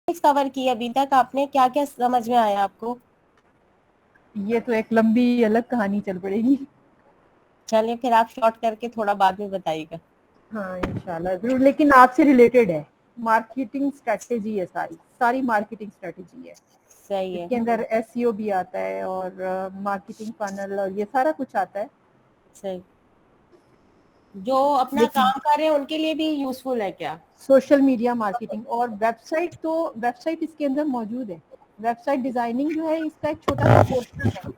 Cover की अभी तक आपने, क्या क्या समझ में आया आपको? ये तो एक लंबी अलग कहानी चल पड़ेगी। चलिए फिर आप शॉर्ट करके थोड़ा बाद में बताइएगा। हाँ इंशाल्लाह जरूर, लेकिन आपसे रिलेटेड है। मार्केटिंग स्ट्रेटेजी है, सारी सारी मार्केटिंग स्ट्रेटेजी है। सही है। इसके अंदर एसईओ भी आता है और मार्केटिंग फनल और ये सारा कुछ आता है। सही। जो अपना लेकिन काम कर रहे हैं उनके लिए भी यूजफुल है क्या? सोशल मीडिया मार्केटिंग और वेबसाइट, तो वेबसाइट इसके अंदर मौजूद है। वेबसाइट डिजाइनिंग जो है इसका एक छोटा सा पोर्शन है।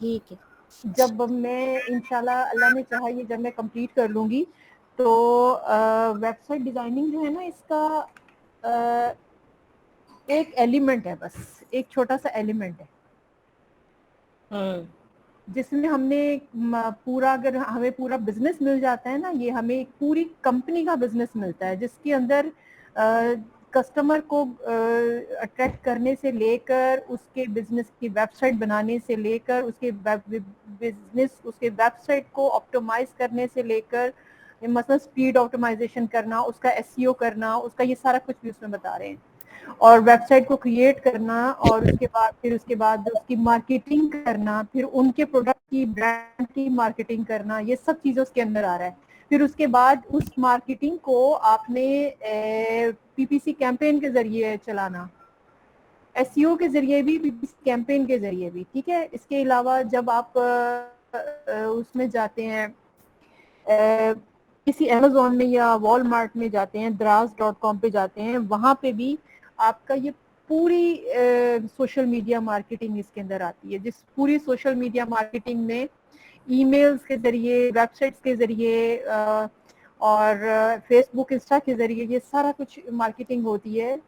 ठीक है। जब मैं इंशाल्लाह अल्लाह ने चाहा ये जब मैं कंप्लीट कर लूंगी तो वेबसाइट डिजाइनिंग जो है ना इसका एक एलिमेंट है, बस एक छोटा सा एलिमेंट है जिसमें हमने पूरा, अगर हमें पूरा बिजनेस मिल जाता है ना, ये हमें एक पूरी कंपनी का बिजनेस मिलता है जिसके अंदर कस्टमर को अट्रैक्ट करने से लेकर, उसके बिजनेस की वेबसाइट बनाने से लेकर, उसके बिजनेस, उसके वेबसाइट को ऑप्टिमाइज करने से लेकर, मतलब स्पीड ऑप्टिमाइजेशन करना, उसका एसईओ करना, उसका ये सारा कुछ भी उसमें बता रहे हैं। और वेबसाइट को क्रिएट करना और उसके बाद उसकी मार्केटिंग करना, फिर उनके प्रोडक्ट की, ब्रांड की मार्केटिंग करना, ये सब चीजें उसके अंदर आ रहा है। फिर उसके बाद उस मार्केटिंग को आपने पीपीसी कैंपेन के जरिए चलाना, एसईओ के जरिए भी, पीपीसी कैंपेन के जरिए भी, ठीक है। इसके अलावा जब आप उसमें जाते हैं, किसी अमेजोन में या वॉलमार्ट में जाते हैं, द्राज.com पे जाते हैं, वहां पे भी आपका ये पूरी सोशल मीडिया मार्केटिंग इसके अंदर आती है, जिस पूरी सोशल मीडिया मार्केटिंग में ईमेल्स के जरिए, वेबसाइट्स के जरिए और फेसबुक, इंस्टा के जरिए ये सारा कुछ मार्केटिंग होती है।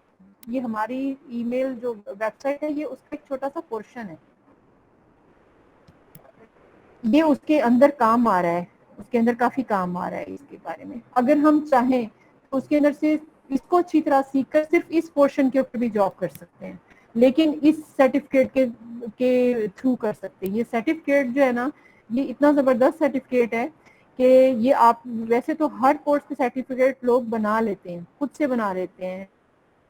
ये हमारी ईमेल जो वेबसाइट है ये उसका एक छोटा सा पोर्शन है, ये उसके अंदर काम आ रहा है, उसके अंदर काफी काम आ रहा है इसके बारे में। अगर हम चाहें तो उसके अंदर से इसको अच्छी तरह सीख कर सिर्फ इस पोर्शन के ऊपर भी जॉब कर सकते हैं, लेकिन इस सर्टिफिकेट के थ्रू कर सकते हैं। ये सर्टिफिकेट जो है ना, ये इतना जबरदस्त सर्टिफिकेट है कि ये आप, वैसे तो हर कोर्स के सर्टिफिकेट लोग बना लेते हैं, खुद से बना लेते हैं,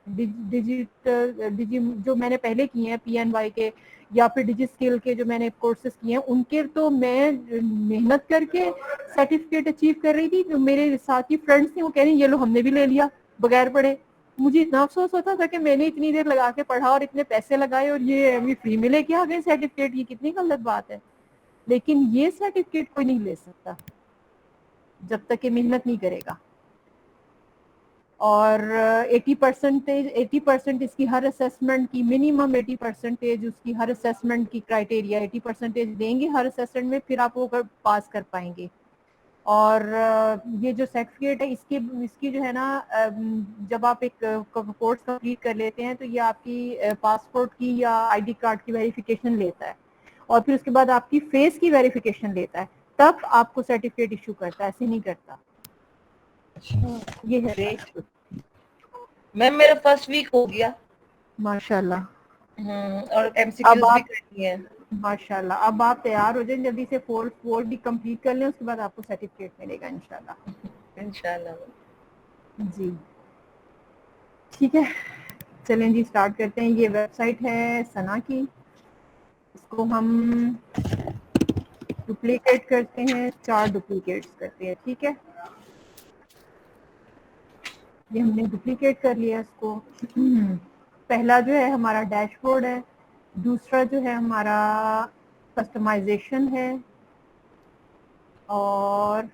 डिजी जो मैंने पहले किए हैं पीएनवाई के या फिर डिजी स्किल के जो मैंने कोर्सेज किए हैं, उनके तो मैं मेहनत करके सर्टिफिकेट अचीव कर रही थी। जो मेरे साथी फ्रेंड्स थे वो कह रही ये लो हमने भी ले लिया बगैर पढ़े। मुझे इतना अफसोस होता था कि मैंने इतनी देर लगा के पढ़ा और इतने पैसे लगाए और ये अभी फ्री में लेके आ गए सर्टिफिकेट, ये कितनी गलत बात है। लेकिन ये सर्टिफिकेट कोई नहीं ले सकता जब तक ये मेहनत नहीं करेगा। और 80% इसकी हर असेसमेंट की, मिनिमम 80% उसकी हर असेसमेंट की क्राइटेरिया, 80% देंगे हर असेसमेंट में, फिर आप वो पास कर पाएंगे। और ये जो सर्टिफिकेट है इसकी जो है ना, जब आप एक कोर्स कंप्लीट कर लेते हैं तो ये आपकी पासपोर्ट की या आईडी कार्ड की वेरिफिकेशन लेता है और फिर उसके बाद आपकी फेस की वेरिफिकेशन लेता है, तब आपको सर्टिफिकेट इशू करता है, ऐसे नहीं करता। ये है ग्रेट मैम, मेरा फर्स्ट वीक हो गया माशाल्लाह। और एमसीक्यूज भी करनी है माशाल्लाह, अब आप तैयार हो जाए, जल्दी से फोर भी कंप्लीट कर लें, उसके बाद आपको सर्टिफिकेट मिलेगा इंशाल्लाह। इंशाल्लाह। जी ठीक है, चलें जी स्टार्ट करते हैं। ये वेबसाइट है सना की, इसको हम डुप्लीकेट करते हैं, 4 डुप्लीकेट्स करते हैं, ठीक है। ये हमने डुप्लीकेट कर लिया इसको। पहला जो है हमारा डैशबोर्ड है, दूसरा जो है हमारा कस्टमाइजेशन है, और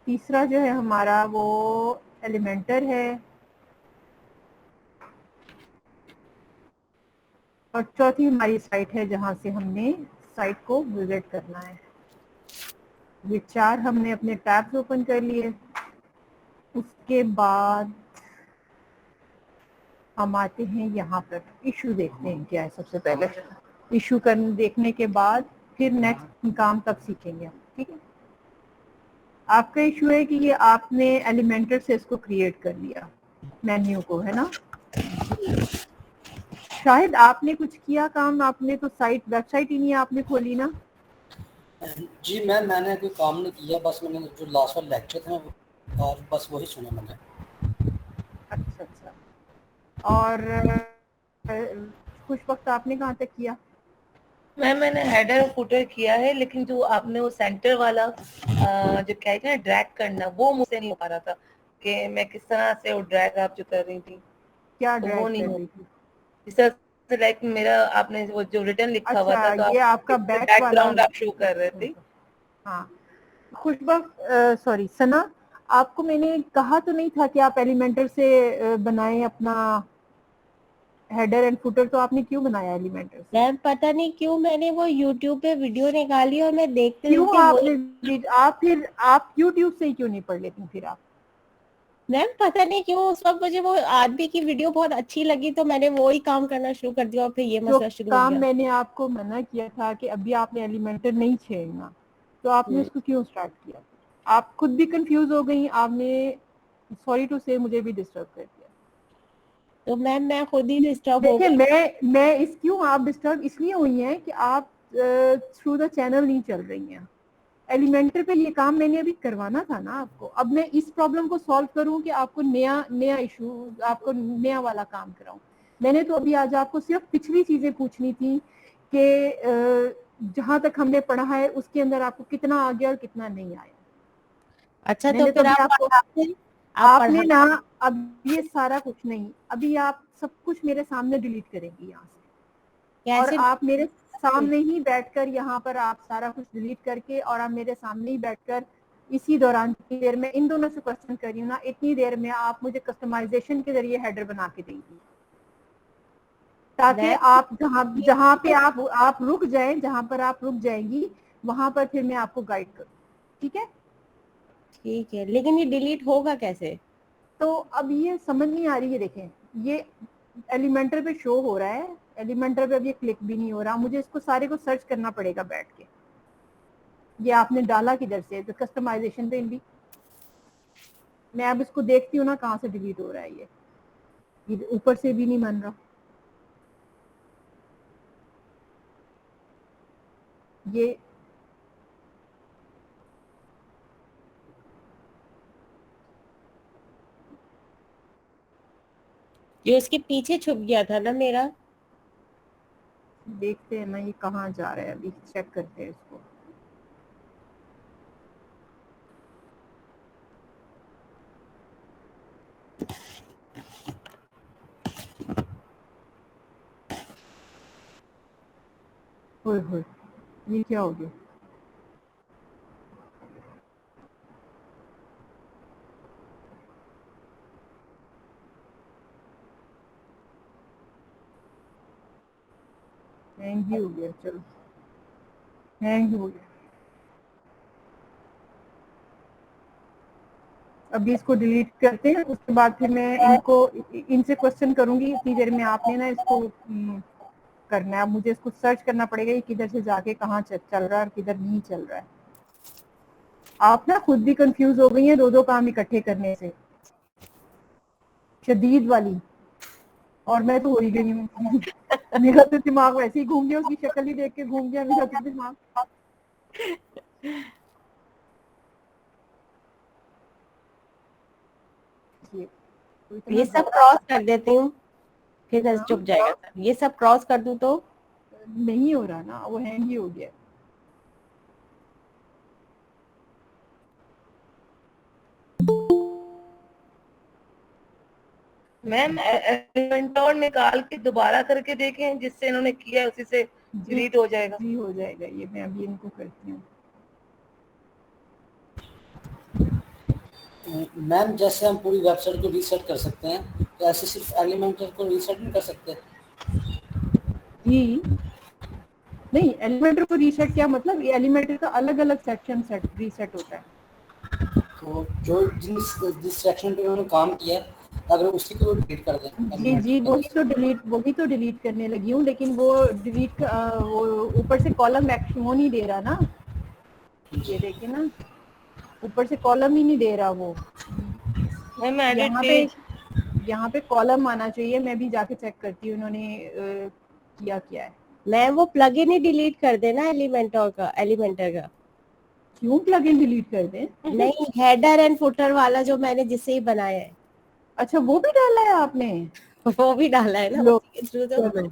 तीसरा जो है हमारा वो एलिमेंटर है, और चौथी हमारी साइट है जहां से हमने साइट को विजिट करना है। ये 4 हमने अपने टैब्स ओपन कर लिए। उसके बाद हम आते हैं यहाँ पर, इशू देखते हैं क्या है सबसे पहले। इशू करने देखने के बाद फिर नेक्स्ट काम तब सीखेंगे हम, ठीक है। आपका इशू है कि ये आपने एलिमेंटर से इसको क्रिएट कर लिया मेन्यू को, है ना। शायद आपने कुछ किया काम, आपने तो साइट, वेबसाइट ही नहीं आपने खोली ना। जी मैम, मैंने कोई काम नहीं किया, बस मैंने जो लास्ट वाला लेक्चर था और बस वही सुना मैंने। अच्छा, और कुछ वक्त आपने कहाँ तक किया? मैंने हेडर और फुटर किया है, लेकिन जो आपने वो सेंटर वाला जो कहते हैं ड्रैग करना, वो मुझसे नहीं हो पा रहा था कि मैं किस तरह से वो ड्रैग आप जो कर रही थी, क्या तो ड्रैग वो नहीं कर हो, रही थी? जिस तरह से लाइक मेरा आपने वो जो रिटर्न लिखा हुआ था, अच्छा, तो ये आप आपका बैक वाला। बैकग्राउंड आप शो कर रहे थे। हाँ, सॉरी सना, आपको मैंने कहा तो नहीं था कि आप एलिमेंटर से बनाएं अपना हेडर एंड फुटर? तो आपने क्यों बनाया एलिमेंटर से? मैम पता नहीं क्यों मैंने वो यूट्यूब पे वीडियो निकाली और मैं देखते क्यों देखते वही। आप यूट्यूब से ही क्यों नहीं पढ़ लेती फिर आप? मैम पता नहीं क्यों उस वक्त मुझे वो आदमी की वीडियो बहुत अच्छी लगी, तो मैंने वो ही काम करना शुरू कर दिया और फिर ये जो मसला शुरू हो काम गया। मैंने आपको मना किया था कि अभी आपने एलिमेंटर नहीं छेड़ना, तो आपने उसको क्यों स्टार्ट किया? आप खुद भी कंफ्यूज हो गई, आपने सॉरी टू से मुझे भी डिस्टर्ब कर दिया। तो मैम मैं खुद ही डिस्टर्ब हो देखिए, गई। मैं इस क्यों आप डिस्टर्ब इसलिए हुई हैं कि आप थ्रू द चैनल नहीं चल रही हैं। एलिमेंटर पे ये काम मैंने अभी करवाना था ना आपको। अब मैं इस प्रॉब्लम को सॉल्व करूं कि आपको नया इशू, आपको नया वाला काम कराऊं? मैंने तो अभी आज आपको सिर्फ पिछली चीजें पूछनी थी कि जहां तक हमने पढ़ा है उसके अंदर आपको कितना आ गया और कितना नहीं आया। अच्छा तो मैंने तो फिर अभी आप आपको, पढ़ाते, आप आपने पढ़ा। ना, अब ये सारा कुछ नहीं, अभी आप सब कुछ मेरे सामने डिलीट करेंगी यहाँ से, और कैसे? आप मेरे सामने ही बैठकर यहाँ पर आप सारा कुछ डिलीट करके, और आप मेरे सामने ही बैठकर इसी दौरान जितनी देर में इन दोनों से क्वेश्चन कर रही हूँ ना, इतनी देर में आप मुझे कस्टमाइजेशन के जरिए हेडर बना के देंगी, ताकि मैम आप जहाँ जहाँ पे आप रुक जाएं, जहाँ पर आप रुक जाएंगी वहां पर फिर मैं आपको गाइड करूँ। ठीक है? ठीक है, लेकिन ये डिलीट होगा कैसे? तो अब ये समझ नहीं आ रही है। देखें, ये एलिमेंटर पे शो हो रहा है, एलिमेंटर पे अब ये क्लिक भी नहीं हो रहा, मुझे इसको सारे को सर्च करना पड़ेगा बैठ के। ये आपने डाला किधर से? तो कस्टमाइजेशन पे भी मैं अब इसको देखती हूँ ना कहाँ से डिलीट हो रहा है। ये ऊपर से भी नहीं बन रहा ये। जो इसके पीछे छुप गया था ना मेरा। देखते हैं ना ये कहाँ जा रहा है, अभी चेक करते हैं इसको। होय होय, ये क्या हो गया? हैंग ही हो गया, चलो हैंग हो गया। अभी इसको डिलीट करते हैं, उसके बाद फिर मैं इनसे क्वेश्चन करूंगी। इतनी देर में आपने ना इसको करना है। अब मुझे इसको सर्च करना पड़ेगा ये किधर से जाके कहाँ चल रहा है और किधर नहीं चल रहा है। आप ना खुद भी कंफ्यूज हो गई हैं दो काम इकट्ठे करने से, शदीद वाली। और मैं तो हो ही गई हूँ मेरा तो दिमाग वैसे ही घूम गया, उसकी शक्ल ही देख के घूम गया मेरा तो दिमाग। ये सब क्रॉस कर देती हूँ, फिर हाँ? चुप जाएगा सब। ये सब क्रॉस कर दूं तो? नहीं हो रहा ना, वो हैंग ही हो गया। मैम एलिमेंटोर निकाल के दोबारा करके देखें, जिससे इन्होंने किया है उसी से डिलीट हो जाएगा। जी हो जाएगा ये, मैं अभी इनको करती हूँ। मैम जैसे हम पूरी वेबसाइट को रीसेट कर सकते हैं, तो ऐसे सिर्फ एलिमेंटर को रीसेट नहीं कर सकते? जी नहीं, एलिमेंटर को रीसेट क्या मतलब? ये एलिमेंटर का अलग अलग सेक्शन रीसेट होता है। तो जो जिस सेक्शन पे उन्होंने काम किया अगर उसी को डिलीट कर दें। जी वही तो डिलीट करने लगी हूँ, लेकिन वो डिलीट वो ऊपर से कॉलम एक्शन वो नहीं दे रहा ना। ये देखिए ना, ऊपर से कॉलम ही नहीं दे रहा वो। मैम एडिट यहाँ पे कॉलम आना चाहिए। मैं भी जाके चेक करती हूँ उन्होंने किया क्या है। मैं वो प्लगइन ही डिलीट कर देना एलिमेंटर का। क्यों प्लगइन डिलीट कर दें? नहीं, हेडर एंड फुटर वाला जो मैंने जिससे ही बनाया है। अच्छा, वो भी डाला है आपने? वो भी डाला है ना लो, उसी के थ्रू तो। चलो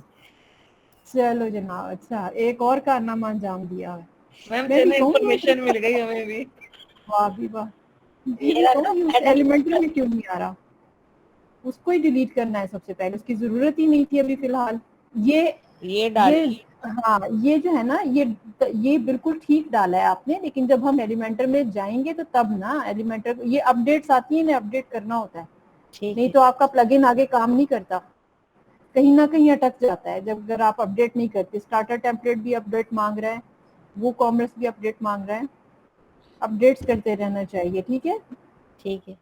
चलो जनाब, अच्छा एक और कारनामा अंजाम दिया है। मैम मैं भी चलो कहूँगी इन्फॉर्मेशन मिल गई हमें भी। वाह भी वाह, ये भी मेरा तो कहूँगी उस एलिमेंट्री में क्यों नहीं आ रहा, उसको ही डिलीट करना है सबसे पहले, उसकी जरूरत ही नहीं थी अभी फिलहाल। ये डाल ये हाँ, ये जो है ना, ये बिल्कुल ठीक डाला है आपने, लेकिन जब हम एलिमेंटर में जाएंगे तो तब ना एलिमेंटर, ये अपडेट्स आती है ना, अपडेट करना होता है, ठीक नहीं है। तो आपका प्लगइन आगे काम नहीं करता, कहीं ना कहीं अटक जाता है जब अगर आप अपडेट नहीं करते। स्टार्टर टेम्पलेट भी अपडेट मांग रहा है, वो कॉमर्स भी अपडेट मांग रहा है, अपडेट्स करते रहना चाहिए, ठीक है। ठीक है।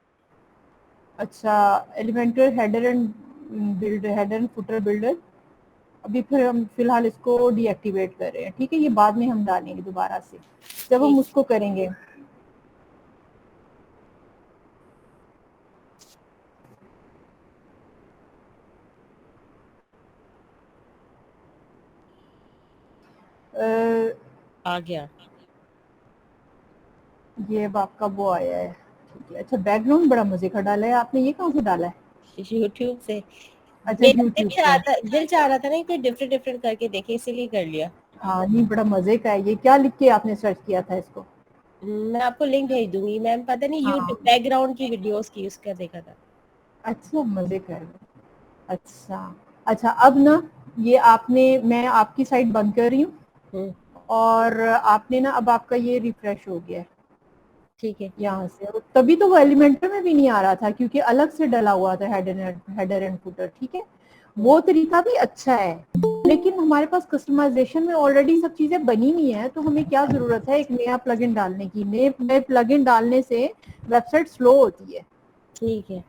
अच्छा, Elementor header and header and footer builder, अभी फिर हम फिलहाल इसको डीएक्टिवेट कर रहे हैं, ठीक है, ये बाद में हम डालेंगे दोबारा से जब हम ठीक। उसको करेंगे। आ गया। ये अब आपका वो आया है, ठीक है। अच्छा, बैकग्राउंड बड़ा मजे का डाला है आपने, ये कहाँ से डाला है? यूट्यूब से। अच्छा, मेरा यूट्यूब से। दिल चाह रहा था ना कि डिफरेंट डिफरेंट करके देखे, इसीलिए कर लिया। हाँ नहीं, बड़ा मजे का है। ये क्या लिख के आपने सर्च किया था इसको? मैं आपको लिंक भेज दूंगी मैम, पता नहीं यूट्यूब हाँ, बैकग्राउंड की वीडियोस की उसका देखा था। अच्छा मजे का है। अच्छा अच्छा, अब ना ये आपने, मैं आपकी साइट बंद कर रही हूँ और आपने ना, अब आपका ये रिफ्रेश हो गया है ठीक है। यहाँ से। और तभी तो वो एलिमेंटर में भी नहीं आ रहा था, क्योंकि अलग से डला हुआ था हेडर एंड फुटर, ठीक है। वो तरीका भी अच्छा है, लेकिन हमारे पास कस्टमाइजेशन में ऑलरेडी सब चीजें बनी हुई हैं, तो हमें क्या जरूरत है एक नया प्लगइन डालने की? नए प्लगइन डालने से वेबसाइट स्लो होती है, ठीक है।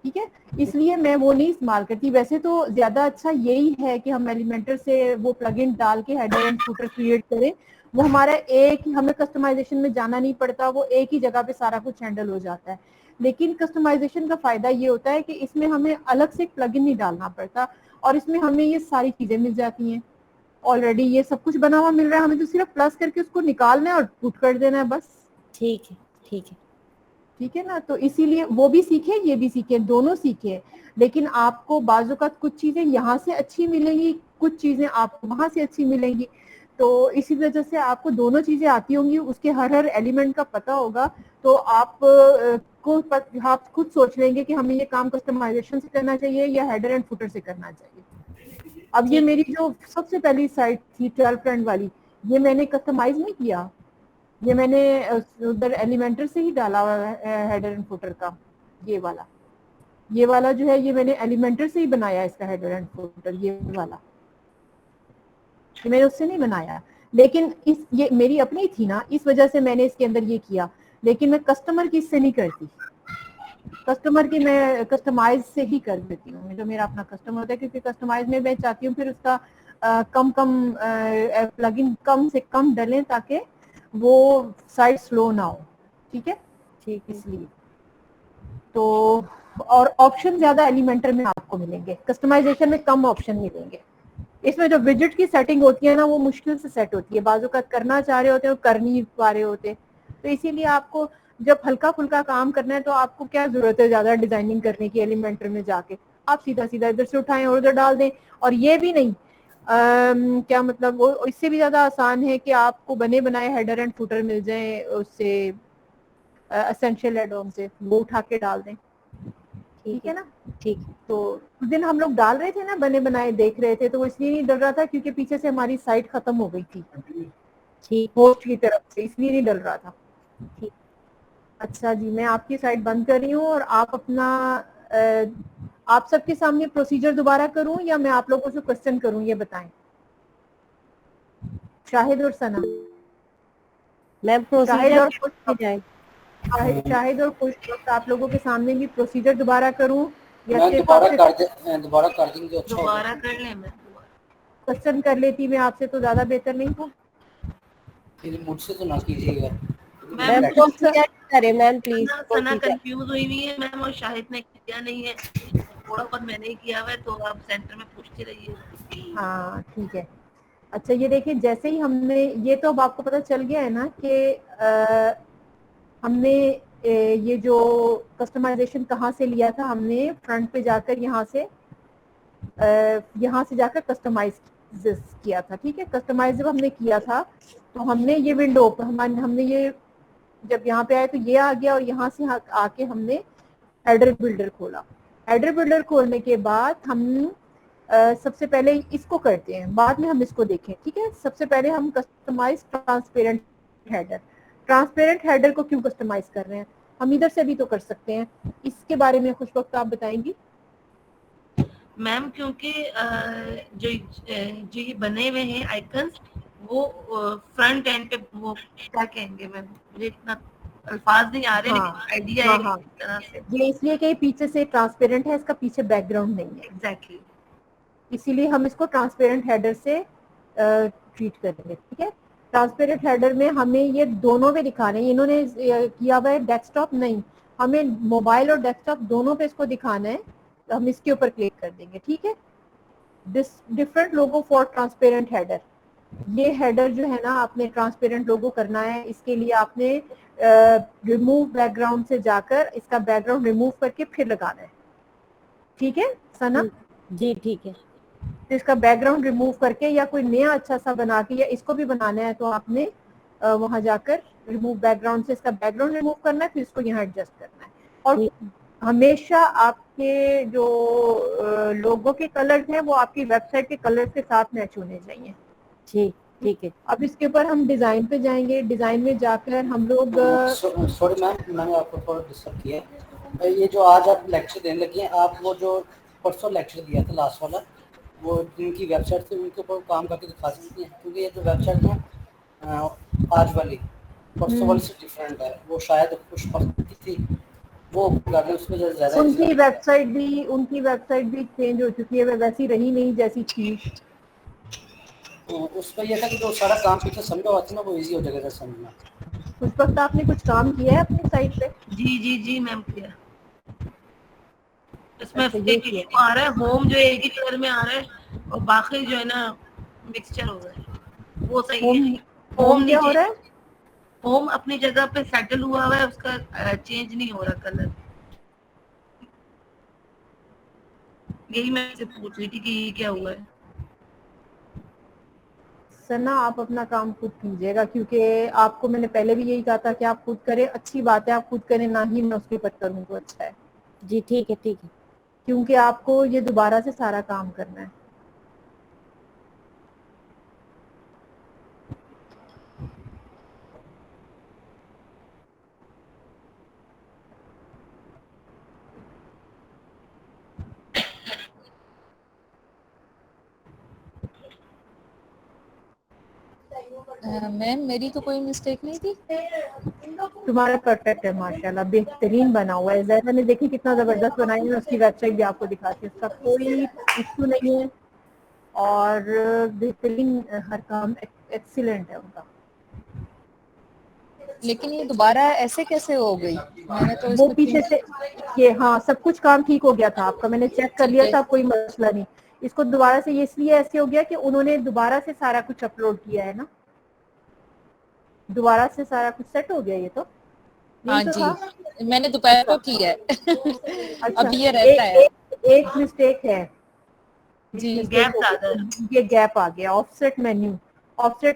ठीक है। इसलिए मैं वो नहीं इस्तेमाल करती। वैसे तो ज्यादा अच्छा यही है कि हम एलिमेंटर से वो प्लगइन डाल के हेडर एंड फुटर क्रिएट करें, वो हमारा एक ही, हमें कस्टमाइजेशन में जाना नहीं पड़ता, वो एक ही जगह पे सारा कुछ हैंडल हो जाता है। लेकिन कस्टमाइजेशन का फायदा ये होता है कि इसमें हमें अलग से एक प्लगइन नहीं डालना पड़ता, और इसमें हमें ये सारी चीजें मिल जाती हैं ऑलरेडी, ये सब कुछ बना हुआ मिल रहा है, हमें तो सिर्फ प्लस करके उसको निकालना है और पुट कर देना है बस, ठीक है। ठीक है। ठीक है ना। तो इसीलिए वो भी सीखे, ये भी सीखे, दोनों सीखे। लेकिन आपको बाजू का कुछ चीजें यहाँ से अच्छी मिलेंगी, कुछ चीजें आपको वहां से अच्छी मिलेंगी, तो इसी वजह से आपको दोनों चीजें आती होंगी, उसके हर हर एलिमेंट का पता होगा, तो आप आप खुद सोच लेंगे कि हमें ये काम कस्टमाइजेशन से करना चाहिए या हेडर एंड फुटर से करना चाहिए। अब ये ठीक। मेरी जो सबसे पहली साइट थी 12 फ्रेंड वाली, ये मैंने कस्टमाइज नहीं किया, ये मैंने उधर एलिमेंटर से ही डाला हुआ है हेडर एंड फुटर का। ये वाला जो है, ये मैंने एलिमेंटर से ही बनाया इसका हेडर एंड फुटर, ये वाला ये मैंने उससे नहीं बनाया। लेकिन ये मेरी अपनी थी ना, इस वजह से मैंने इसके अंदर ये किया, लेकिन मैं कस्टमर की इससे नहीं करती। कस्टमर की मैं कस्टमाइज से ही कर देती हूँ, जो मेरा अपना कस्टमर होता है, क्योंकि कस्टमाइज में मैं चाहती हूँ फिर उसका कम प्लगइन कम से कम डलें, ताकि वो साइट स्लो ना हो, ठीक है, ठीक है। इसलिए। तो और ऑप्शन ज्यादा एलिमेंटर में आपको मिलेंगे, कस्टमाइजेशन में कम ऑप्शन मिलेंगे। इसमें जो विजिट की सेटिंग होती है ना, वो मुश्किल से सेट होती है, बाजू का करना चाह रहे होते हैं, कर नहीं पा रहे होते, तो इसीलिए आपको जब हल्का फुल्का काम करना है, तो आपको क्या जरूरत है ज्यादा डिजाइनिंग करने की एलिमेंटर में जाके? आप सीधा सीधा इधर से उठाएं और उधर डाल दें। और ये भी नहीं, क्या मतलब, वो इससे भी ज्यादा आसान है कि आपको बने बनाए हेडर एंड फुटर मिल जाए उससे, एसेंशियल एड ऑन से, वो उठा के डाल दें, ठीक है ना। ठीक। तो उस दिन हम लोग डाल रहे थे ना, बने बनाए देख रहे थे, तो वो इसलिए नहीं डल रहा था क्योंकि पीछे से हमारी साइट खत्म हो गई थी ठीक। होस्ट की तरफ से, इसलिए नहीं डल रहा था। ठीक। अच्छा जी, मैं आपकी साइट बंद कर रही हूँ, और आप अपना आप सबके सामने प्रोसीजर दोबारा करूं या मैं आप लोगों से क्वेश्चन करूं, ये बताएं, शाहिद और सना। मैम शाहिद प्रोसीजर और के जाए। शाहिद और खुश, आप लोगों के सामने भी प्रोसीजर दोबारा करूं या मैं सिर्फ दोबारा आपसे दोबारा कर देंगे तो अच्छा होगा। दोबारा कर लें मैं दोबारा। क्वेश्चन कर लेती मैं आपसे, तो ज्यादा बेहतर नहीं था? फिर मुझसे तो ना कीजिएगा। मैम मैम प्रोसीजर करें ma'am please, Sana procedure. Confuse हुई हुई है मैम, और शाहिद ने किया नहीं है, थोड़ा बहुत मैंने ही किया हुआ है, तो आप सेंटर में पूछती रहिए। हाँ ठीक है। अच्छा, ये देखिए, जैसे ही हमने ये, तो अब आपको पता चल गया है ना कि हमने ये जो कस्टमाइजेशन कहाँ से लिया था हमने, फ्रंट पे जाकर यहाँ से जाकर कस्टमाइज किया था। ठीक है, कस्टमाइज जब हमने किया था तो हमने ये विंडो हमने ये जब यहाँ पे आए तो ये आ गया, और यहाँ से आके हमने हेडर बिल्डर खोला। हेडर बिल्डर खोलने के बाद हम सबसे पहले इसको करते हैं, बाद में हम इसको देखें। ठीक है, सबसे पहले हम customize transparent header. Transparent header को क्यों कस्टमाइज कर रहे हैं, हम इधर से भी तो कर सकते हैं, इसके बारे में खुशवक्त आप बताएंगी। मैम क्योंकि जो ये बने हुए हैं आइकन्स वो फ्रंट एंड पे वो क्या कहेंगे मैम, मुझे इतना अल्फाज नहीं आ रहे, हाँ, लेकिन आइडिया है हाँ, इस तरह से। ये इसलिए कि पीछे से ट्रांसपेरेंट है, इसका पीछे बैकग्राउंड नहीं है, एग्जैक्टली इसीलिए हम इसको ट्रांसपेरेंट हेडर से ट्रीट करेंगे। ठीक है, ट्रांसपेरेंट हेडर में हमें ये दोनों पे दिखाना है, इन्होंने किया हुआ है डेस्कटॉप नहीं, हमें मोबाइल और डेस्कटॉप दोनों पे इसको दिखाना है, तो हम इसके ऊपर क्लिक कर देंगे। ठीक है, different logo for transparent header. ये हेडर जो है ना आपने ट्रांसपेरेंट लोगो करना है, इसके लिए आपने रिमूव बैकग्राउंड से जाकर इसका बैकग्राउंड रिमूव करके फिर लगाना है। ठीक है सना जी ठीक है। तो इसका बैकग्राउंड रिमूव करके या कोई नया अच्छा सा बना के या इसको भी बनाना है तो आपने वहां जाकर रिमूव बैकग्राउंड से इसका बैकग्राउंड रिमूव करना है, फिर इसको यहाँ एडजस्ट करना है। और हमेशा आपके जो लोगो के कलर्स हैं वो आपकी वेबसाइट के कलर के साथ मैच होने चाहिए। ठीक है। अब इसके ऊपर हम डिजाइन पे जाएंगे, डिजाइन में जाकर हम लोग सॉरी मैम, मैंने आपको थोड़ा डिस्टर्ब किया। ये जो आज आप लेक्चर देने लगी हैं, आप वो जो परसों लेक्चर दिया था लास्ट वाला, वो जिनकी वेबसाइट थी उनके ऊपर काम करके दिखा सकती हैं, क्योंकि ये जो वेबसाइट है आज वाली परसों वाली से डिफरेंट है, वो शायद कुछ की थी वो उसमें ज़्यादा उनकी वेबसाइट भी चेंज हो चुकी है, वो वैसी रही नहीं जैसी थी। उस पर यह था कि जो सारा काम पीछे समझा हुआ था ना वो इजी हो जाएगा समझना। उस वक्त आपने कुछ काम किया है अपनी साइट पे? जी मैम किया। इसमें अच्छा, एक इशू आ रहा है, होम जो एक ही कलर में आ रहा है और बाकी जो है ना मिक्सचर हो रहा है, वो सही है। होम क्या हो रहा है? होम अपनी जगह पे सेटल हुआ हुआ है, उसका चेंज नहीं हो रहा कलर। यही मैं से पूछ रही थी कि ये क्या हुआ है। सना आप अपना काम खुद कीजिएगा, क्योंकि आपको मैंने पहले भी यही कहा था कि आप खुद करें, अच्छी बात है आप खुद करें, ना ही मैं उसके ऊपर करूँ तो अच्छा है। जी ठीक है। क्योंकि आपको ये दोबारा से सारा काम करना है। मैम मेरी तो कोई मिस्टेक नहीं थी। तुम्हारा परफेक्ट है माशाल्लाह, बेहतरीन बना हुआ है। जैसा ने देखी कितना जबरदस्त बनाई है, उसकी वेबसाइट भी आपको दिखाती है, उसका कोई इशू नहीं है और बेहतरीन हर काम एक्सीलेंट है उनका। लेकिन ये दोबारा ऐसे कैसे हो गई? मैंने तो वो पीछे से ये हाँ सब कुछ काम ठीक हो गया था आपका, मैंने चेक कर लिया था, कोई मसला नहीं। इसको दोबारा से ये इसलिए ऐसे हो गया कि उन्होंने दोबारा से सारा कुछ अपलोड किया है ना, दोबारा से सारा कुछ सेट हो गया ये तो। हाँ तो जी मैंने दोपहर को की है। अच्छा, अब ये रहता है एक मिस्टेक है जी, ये गैप आ गया। ऑफसेट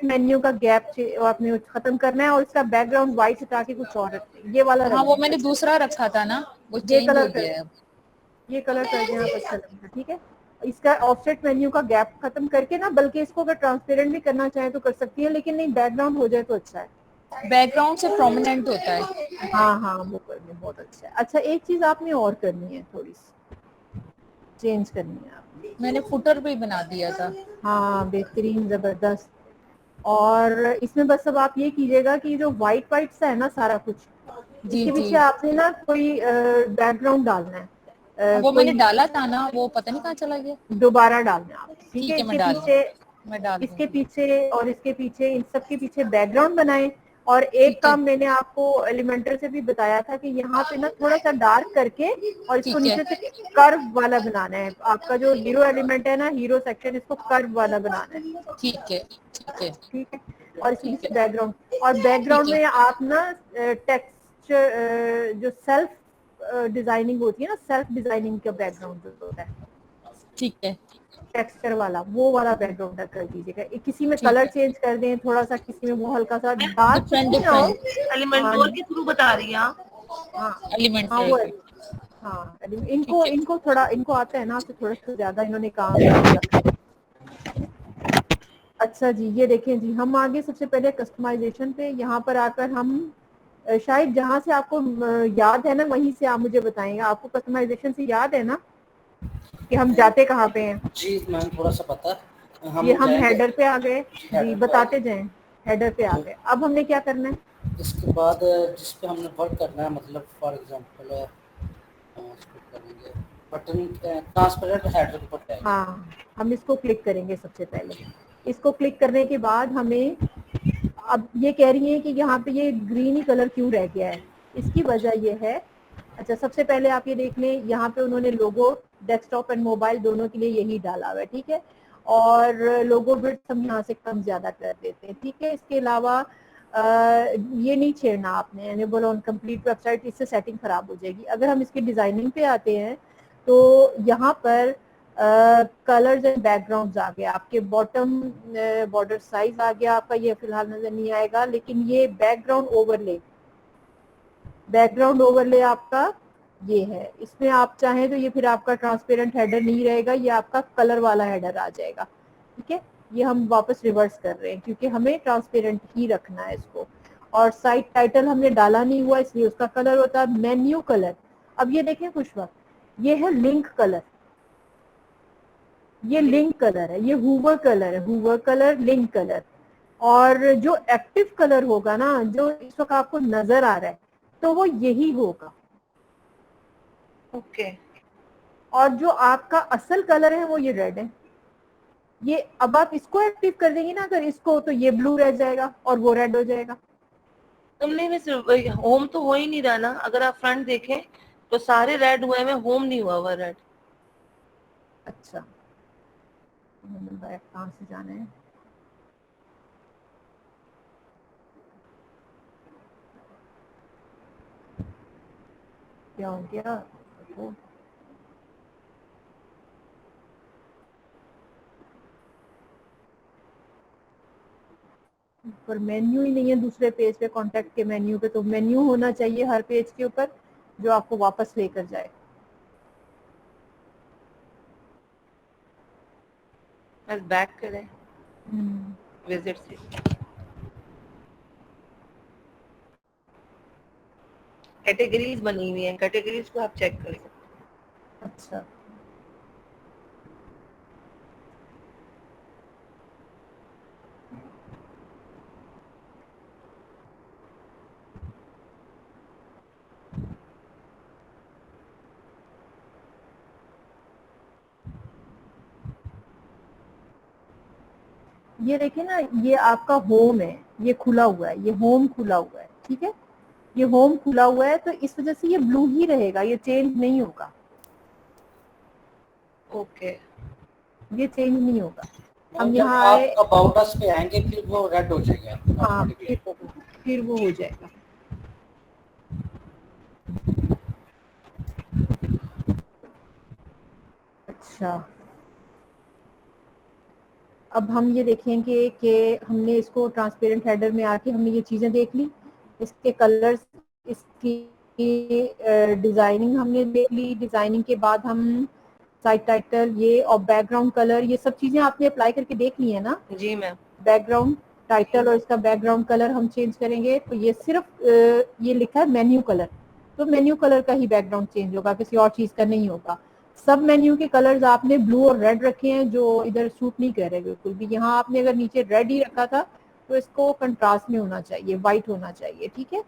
मेन्यू का गैप आपने खत्म करना है और इसका बैकग्राउंड व्हाइट हटा के कुछ और ये वाला। हाँ वो मैंने दूसरा रखा था ना, वो चेंज हो गया है। ये कलर कर देना अच्छा लगेगा। ठीक है, इसका ऑफसेट मेन्यू का गैप खत्म करके ना, बल्कि इसको अगर ट्रांसपेरेंट भी करना चाहे तो कर सकती है, लेकिन नहीं बैकग्राउंड हो जाए तो अच्छा है, बैकग्राउंड से प्रोमिनेंट होता है। हाँ वो करने बहुत अच्छा है। अच्छा एक चीज आपने और करनी है, थोड़ी सी चेंज करनी है आपने। मैंने फुटर भी बना दिया था। हाँ बेहतरीन जबरदस्त। और इसमें बस अब आप ये कीजिएगा कि जो व्हाइट सा है ना सारा कुछ, इसके पीछे आपने ना कोई बैकग्राउंड डालना है। वो मैंने डाला था ना, वो पता नहीं कहाँ चला गया, दोबारा डालना है आप। ठीक है, इसके पीछे और इसके पीछे इन सब के पीछे बैकग्राउंड बनाए। और एक काम मैंने आपको एलिमेंटर से भी बताया था कि यहाँ पे ना थोड़ा सा डार्क करके और इसको नीचे से कर्व वाला बनाना है। आपका जो हीरो एलिमेंट है ना, हीरो सेक्शन, इसको कर्व वाला बनाना है। ठीक है। और इसके पीछे बैकग्राउंड, और बैकग्राउंड में आप ना टेक्स्ट जो सेल्फ डिजाइनिंग होती है ना, सेल्फ डिजाइनिंग का बैकग्राउंड जो होता है ठीक है, टेक्सचर वाला, वो वाला बैकग्राउंड कर दीजिएगा। किसी में ठीक कलर है। चेंज कर दें थोड़ा सा, किसी में वो हल्का सा डार्क कुछ डिफरेंट भी ना हो। डिफरेंट हाँ एलिमेंटोर के थ्रू बता रही हैं आप? हाँ एलिमेंट हाँ, है। वो है। हाँ इनको ठीक है। इनको थोड़ा इनको आता है ना, आपसे थोड़ा सा ज्यादा इन्होंने काम कर रखा है। अच्छा जी, ये देखें जी, हम आगे सबसे पहले कस्टमाइजेशन पे। यहाँ पर आकर हम शायद जहाँ से आपको याद है ना, वहीं से आप मुझे बताएंगे। आपको कस्टमाइजेशन से याद है ना कि हम जाते कहाँ पे हैं? जी मैम थोड़ा सा पता है। ये हम जाएंगे हेडर पे आ गए जी, हेडर पे आ बताते गए। जाएं। हेडर पे आ तो गए, अब हमने क्या करना है? इसके बाद जिस पे हमने वर्क करना है, मतलब फॉर एग्जांपल इसको करेंगे बटन ट्रांसपेरेंट हेडर के ऊपर जाएंगे। हाँ, हम इसको क्लिक करेंगे सबसे पहले। इसको क्लिक करने के बाद हमें, अब ये कह रही है कि यहाँ पे ये ग्रीन ही कलर क्यों रह गया है, इसकी वजह ये है। अच्छा, सबसे पहले आप ये देख लें, यहाँ पे उन्होंने लोगो डेस्कटॉप एंड मोबाइल दोनों के लिए यही डाला हुआ है, ठीक है। और लोगो विड्थ हम यहाँ से कम ज्यादा कर देते हैं, ठीक है। इसके अलावा ये नहीं छेड़ना आपने, एनेबल ऑन कंप्लीट वेबसाइट, इससे सेटिंग खराब हो जाएगी। अगर हम इसकी डिजाइनिंग पे आते हैं तो यहाँ पर कलर्स एंड बैकग्राउंड्स आ गया, आपके बॉटम बॉर्डर साइज आ गया आपका, ये फिलहाल नजर नहीं आएगा, लेकिन ये बैकग्राउंड ओवरले आपका ये है। इसमें आप चाहें तो ये फिर आपका ट्रांसपेरेंट हेडर नहीं रहेगा, ये आपका कलर वाला हेडर आ जाएगा, ठीक है। ये हम वापस रिवर्स कर रहे हैं क्योंकि हमें ट्रांसपेरेंट ही रखना है इसको। और साइट टाइटल हमने डाला नहीं हुआ, इसलिए उसका कलर होता है मेन्यू कलर। अब ये देखें कुछ वक्त, ये है लिंक कलर, ये लिंक कलर है, ये हूवर कलर है, हूवर कलर, लिंक कलर। और जो एक्टिव कलर होगा ना, जो इस वक्त आपको नजर आ रहा है, तो वो यही होगा। ओके। और जो आपका असल कलर है वो ये रेड है। ये अब आप इसको एक्टिव कर देंगे ना अगर इसको, तो ये ब्लू रह जाएगा और वो रेड हो जाएगा। तुमने में होम तो हो ही नहीं रहा ना, अगर आप फ्रंट देखें तो सारे रेड हुए हैं, होम नहीं हुआ हुआ रेड। अच्छा, कहाँ से जाना है? क्या हो गया? तो पर मेन्यू ही नहीं है दूसरे पेज पे, कॉन्टेक्ट के मेन्यू पे। तो मेन्यू होना चाहिए हर पेज के ऊपर जो आपको वापस लेकर जाए। बस बैक करें विजिट से। कैटेगरीज बनी हुई हैं, कैटेगरीज को आप चेक कर सकते हैं। अच्छा, ये देखिए ना, ये आपका होम है, ये खुला हुआ है, ये होम खुला हुआ है, ठीक है। ये होम खुला हुआ है तो इस वजह से ये ब्लू ही रहेगा, ये चेंज नहीं होगा, ओके। ये चेंज नहीं होगा। मैम हम जब यहाँ आप आए, अबाउट अस पे आएंगे फिर वो रेड हो जाएगा हाँ ऑटोमेटिकली। फिर वो हो जाएगा। अच्छा, अब हम ये देखेंगे कि हमने इसको ट्रांसपेरेंट हेडर में आके हमने ये चीजें देख ली, इसके कलर्स, इसकी डिजाइनिंग हमने देख ली। डिजाइनिंग के बाद हम साइट टाइटल ये और बैकग्राउंड कलर, ये सब चीजें आपने अप्लाई करके देख ली है ना। जी मैम। बैकग्राउंड टाइटल और इसका बैकग्राउंड कलर हम चेंज करेंगे तो ये सिर्फ ये लिखा है मेन्यू कलर, तो मेन्यू कलर का ही बैकग्राउंड चेंज होगा, किसी और चीज का नहीं होगा। सब मेन्यू के कलर्स आपने ब्लू और रेड रखे हैं जो इधर सूट नहीं कर रहे बिल्कुल भी। यहाँ आपने अगर नीचे रेड ही रखा था तो इसको कंट्रास्ट में होना चाहिए, व्हाइट होना चाहिए, ठीक है।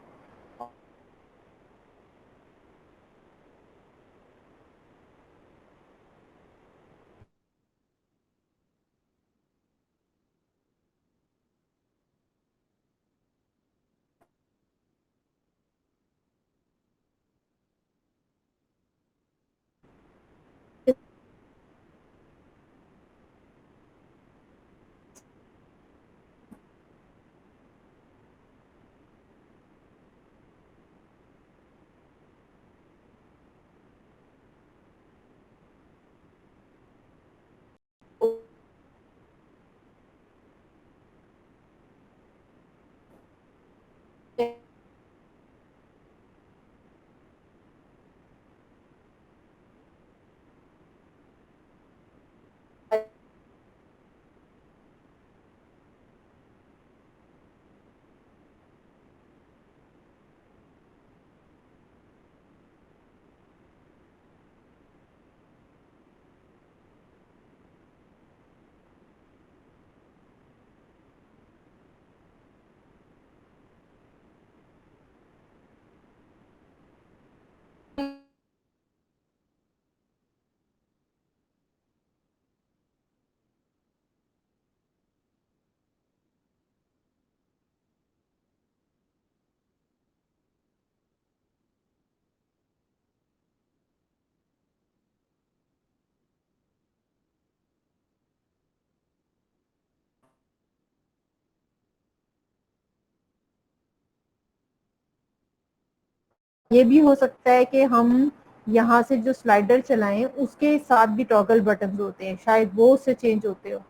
ये भी हो सकता है कि हम यहाँ से जो स्लाइडर चलाएं उसके साथ भी टॉगल बटन होते हैं, शायद वो उससे चेंज होते हो।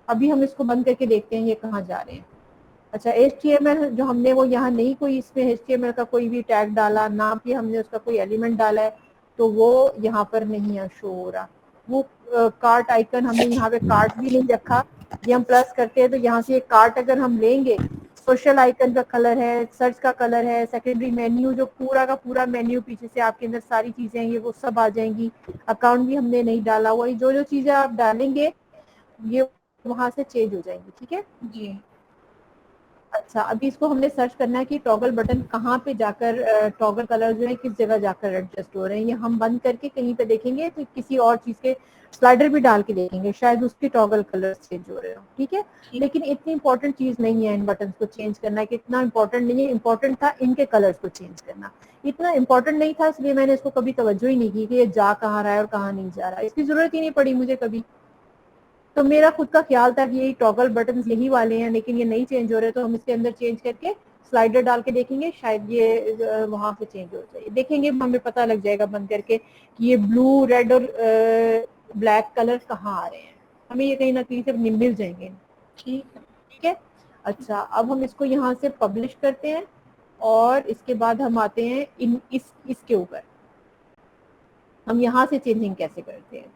अभी हम इसको बंद करके देखते हैं ये कहाँ जा रहे हैं। अच्छा, HTML जो हमने वो यहाँ नहीं कोई इसमें HTML का कोई भी टैग डाला ना, कि हमने उसका कोई एलिमेंट डाला है, तो वो यहाँ पर नहीं है शो हो रहा। वो कार्ट आइकन हमने यहाँ पे कार्ट भी नहीं रखा, ये हम प्लस करते हैं तो यहाँ से एक कार्ट अगर हम लेंगे, सोशल आइकन का कलर है, सर्च का कलर है, सेकेंडरी मेन्यू जो पूरा का पूरा मेन्यू पीछे से आपके अंदर सारी चीजें हैं ये वो सब आ जाएंगी। अकाउंट भी हमने नहीं डाला, वही जो जो चीजें आप डालेंगे ये वहां से चेंज हो जाएंगी। ठीक है जी। अच्छा, अभी इसको हमने सर्च करना है कि टॉगल बटन कहाँ पे जाकर टॉगल कलर जो है किस जगह जाकर एडजस्ट हो रहे हैं। ये हम बंद करके कहीं पे देखेंगे तो किसी और चीज के स्लाइडर भी डाल के देखेंगे, शायद उसके टॉगल कलर चेंज हो रहे हो। ठीक है, लेकिन इतनी इंपॉर्टेंट चीज नहीं है इन बटन को चेंज करना, कि इतना इंपॉर्टेंट नहीं है। इंपॉर्टेंट था इनके कलर्स को चेंज करना, इतना इंपॉर्टेंट नहीं था, इसलिए मैंने इसको कभी तवज्जो ही नहीं की कि ये जा कहाँ रहा है और कहाँ नहीं जा रहा है। इसकी जरूरत ही नहीं पड़ी मुझे कभी। तो मेरा खुद का ख्याल था कि ये टॉगल बटन यही वाले हैं, लेकिन ये नहीं चेंज हो रहे, तो हम इसके अंदर चेंज करके स्लाइडर डाल के देखेंगे, शायद ये वहां पे चेंज हो जाए। देखेंगे, हमें पता लग जाएगा बंद करके कि ये ब्लू, रेड और ब्लैक कलर कहाँ आ रहे हैं। हमें ये कहीं ना कहीं से मिल जाएंगे। ठीक है। ठीक है, अच्छा अब हम इसको यहाँ से पब्लिश करते हैं और इसके बाद हम आते हैं इसके ऊपर हम यहाँ से चेंजिंग कैसे करते हैं।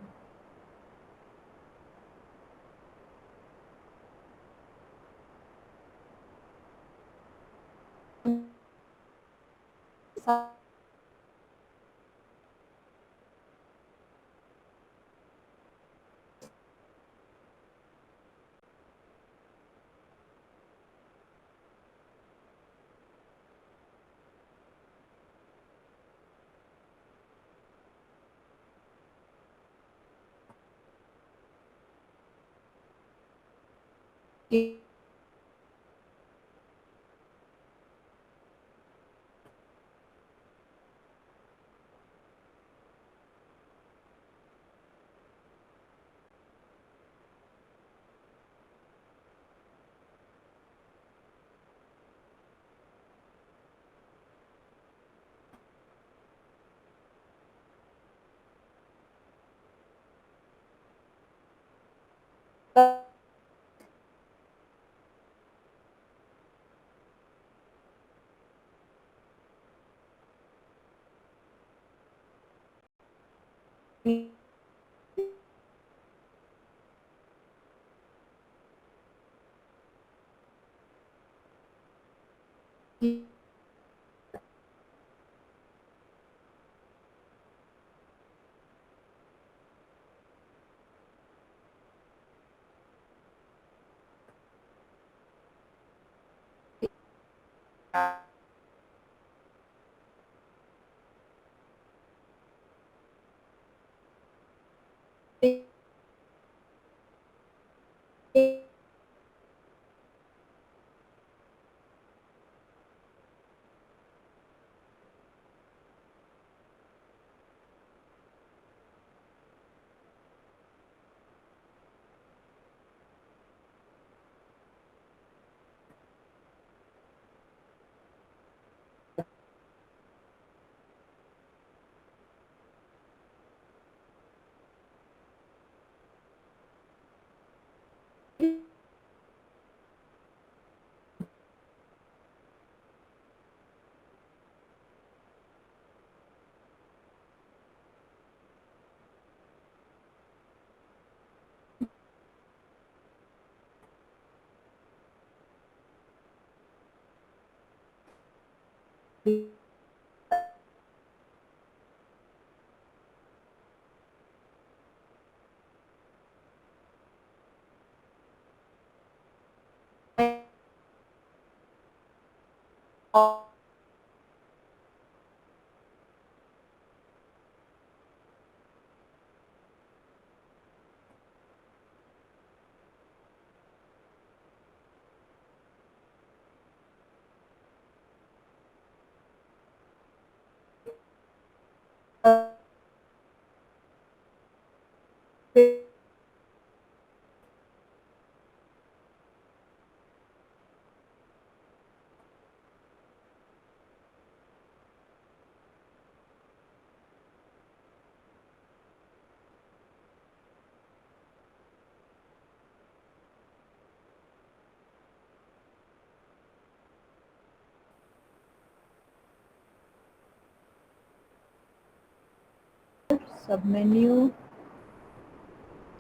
सब menu,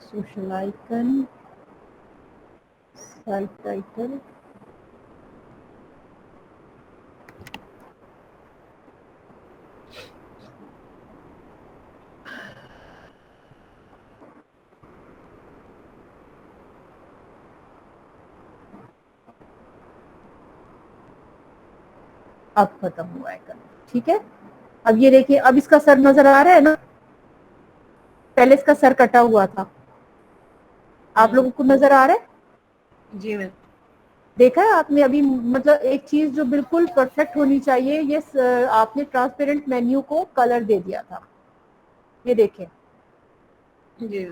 social icon, site title, अब खत्म हुआ है कलर। ठीक है, अब ये देखिए, अब इसका सर नजर आ रहा है ना, पहले इसका सर कटा हुआ था, आप लोगों को नजर आ रहा है? जी मैम। देखा है आपने अभी, मतलब एक चीज जो बिल्कुल परफेक्ट होनी चाहिए, ये आपने ट्रांसपेरेंट मेन्यू को कलर दे दिया था। ये देखें, जी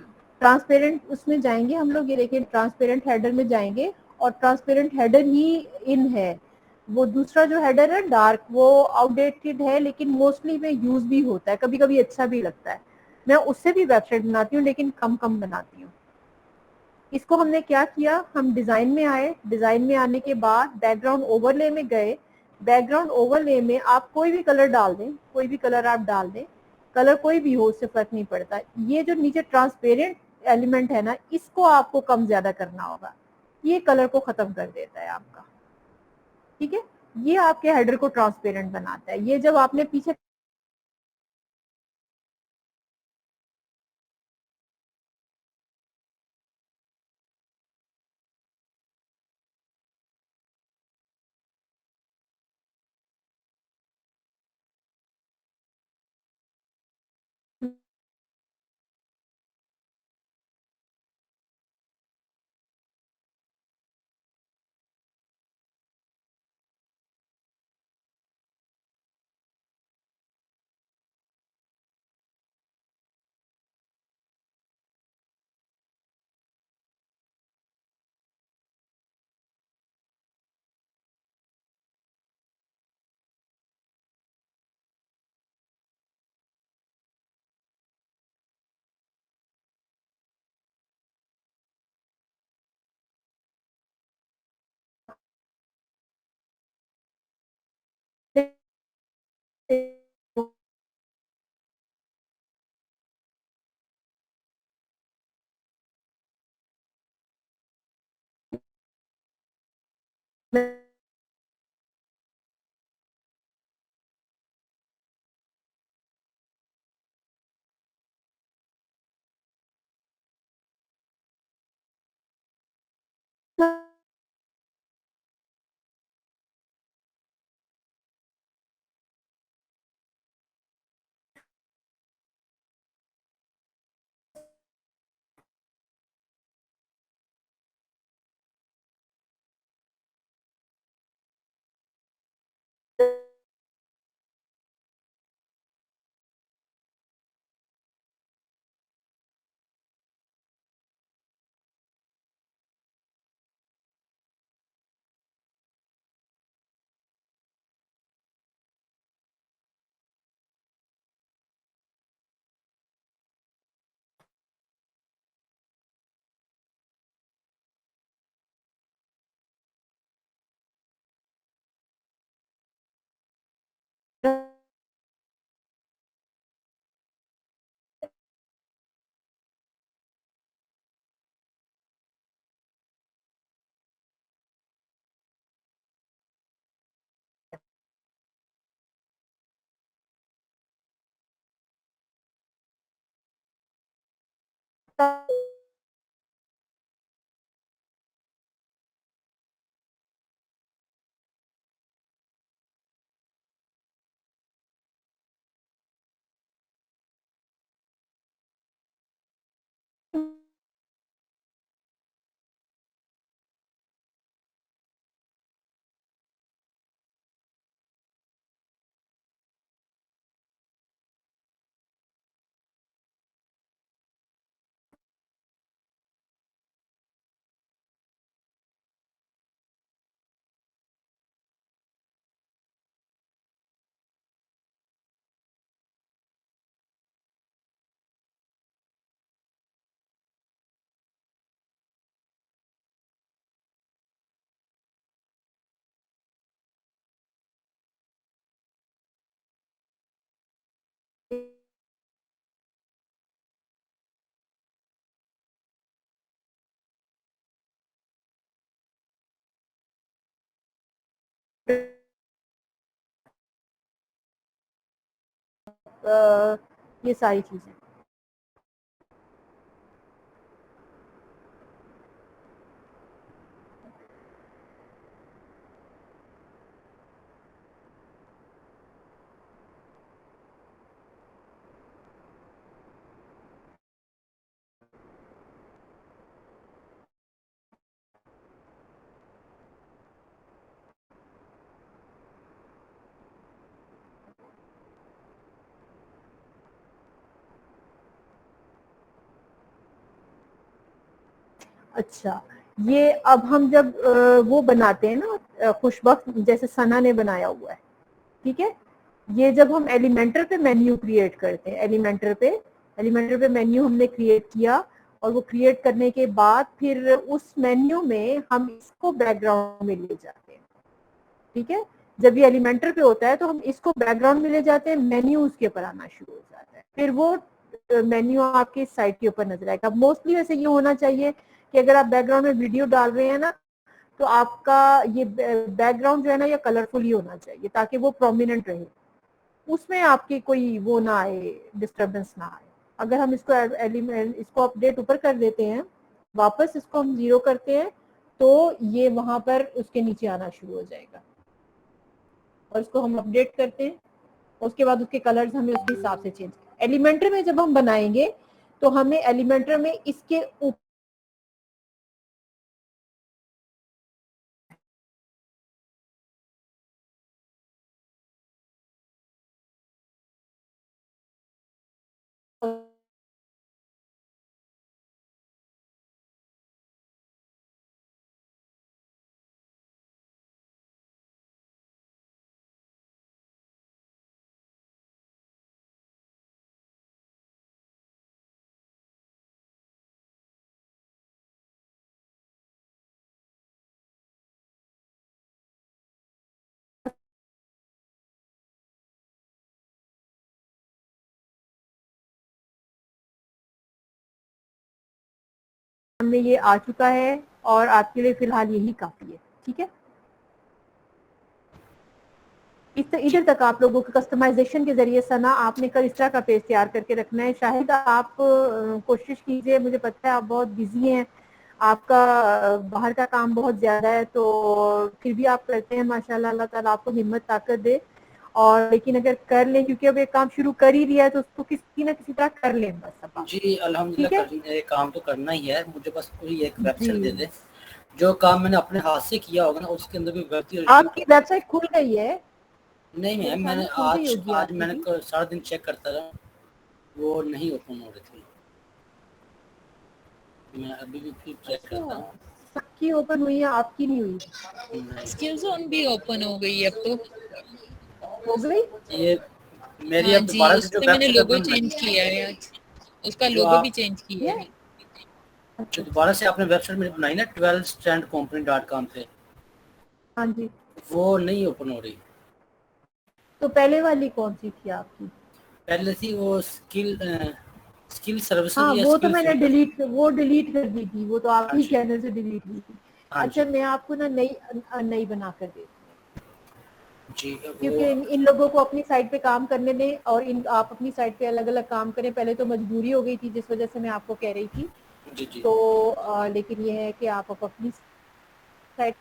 ट्रांसपेरेंट उसमें जाएंगे हम लोग, ये देखिए ट्रांसपेरेंट हेडर में जाएंगे, और ट्रांसपेरेंट हेडर ही इन है। वो दूसरा जो हेडर है डार्क, वो आउटडेटेड है, लेकिन मोस्टली में यूज भी होता है, कभी कभी अच्छा भी लगता है। मैं उससे भी वेबसाइट बनाती हूँ, लेकिन कम कम बनाती हूँ। इसको हमने क्या किया, हम डिजाइन में आए, डिजाइन में आने के बाद बैकग्राउंड ओवरले में गए। बैकग्राउंड ओवरले में आप कोई भी कलर डाल दें, कोई भी कलर आप डाल दें, कलर कोई भी हो, उससे फर्क नहीं पड़ता। ये जो नीचे ट्रांसपेरेंट एलिमेंट है ना, इसको आपको कम ज्यादा करना होगा, ये कलर को खत्म कर देता है आपका। ठीक है, ये आपके हेडर को ट्रांसपेरेंट बनाता है। ये जब आपने पीछे ये सारी चीजें। अच्छा, ये अब हम जब वो बनाते हैं ना खुशबख्त, जैसे सना ने बनाया हुआ है, ठीक है, ये जब हम एलिमेंटर पे मेन्यू क्रिएट करते हैं, एलिमेंटर पे मेन्यू हमने क्रिएट किया, और वो क्रिएट करने के बाद फिर उस मेन्यू में हम इसको बैकग्राउंड में ले जाते हैं, ठीक है। जब ये एलिमेंटर पे होता है तो हम इसको बैकग्राउंड में ले जाते हैं, मेन्यू उसके ऊपर आना शुरू हो जाता है, फिर वो मेन्यू आपके साइट के ऊपर नजर आएगा। मोस्टली वैसे ये होना चाहिए कि अगर आप बैकग्राउंड में वीडियो डाल रहे हैं ना, तो आपका ये बैकग्राउंड जो है ना, ये कलरफुल ही होना चाहिए, ताकि वो प्रोमिनेंट रहे, उसमें आपकी कोई वो ना आए, डिस्टरबेंस ना आए। अगर हम इसको एलिमेंट इसको अपडेट ऊपर कर देते हैं, वापस इसको हम 0 करते हैं, तो ये वहां पर उसके नीचे आना शुरू हो जाएगा, और इसको हम अपडेट करते हैं, उसके बाद उसके कलर्स हमें उसके हिसाब से चेंज। एलिमेंटर में जब हम बनाएंगे तो हमें एलिमेंटर में इसके ऊपर में ये आ चुका है, और आपके लिए फिलहाल यही काफी है, ठीक है। इधर तक आप लोगों को कस्टमाइजेशन के जरिए सना आपने कल इस तरह का पेज तैयार करके रखना है। शाहिद आप कोशिश कीजिए, मुझे पता है आप बहुत बिजी हैं, आपका बाहर का काम बहुत ज्यादा है, तो फिर भी आप करते हैं माशाल्लाह, अल्लाह ताला आपको हिम्मत ताकत दे। और लेकिन अगर कर लें, क्योंकि अब एक काम शुरू कर ही दिया है, तो उसको किसी ना किसी तरह कर लें बस। अब जी अल्हम्दुलिल्लाह काम तो करना ही है, मुझे बस कोई एक वेबसाइट दे दे, जो काम मैंने अपने हाथ से किया होगा ना, उसके अंदर भी गलती। आपकी वेबसाइट खुल गई है? नहीं मैम, मैंने आज मैंने सारा दिन चेक करता रहा, वो नहीं ओपन हो रही थी, मैं अभी भी फिर चेक करता हूँ। सबकी ओपन हुई है, आपकी नहीं हुई? स्किल जोन भी ओपन हो गई अब तो। हो गई? ये मेरी हाँ अब जी, दोबारा से उससे जो मैंने लोगो वेबसाइट चेंज किया है आज, उसका लोगो भी चेंज किया है। जो दोबारा से आपने वेबसाइट में बनाई ना 12strandcompany.com पे, हाँ जी, वो नहीं ओपन हो रही। तो पहले वाली कौन सी थी आपकी? पहले थी वो स्किल सर्विसेज। हाँ, वो तो मैंने डिलीट कर दी थी, वो तो आपकी चैनल से डिलीट हुई थी। अच्छा, मैं आपको ना नई बना कर देती हूँ जी, क्योंकि इन लोगों को अपनी साइट पे काम करने दें, और आप अपनी साइट पे अलग अलग काम करें। पहले तो मजबूरी हो गई थी, जिस वजह से मैं आपको कह रही थी जी। तो लेकिन ये है कि आप अपनी साइट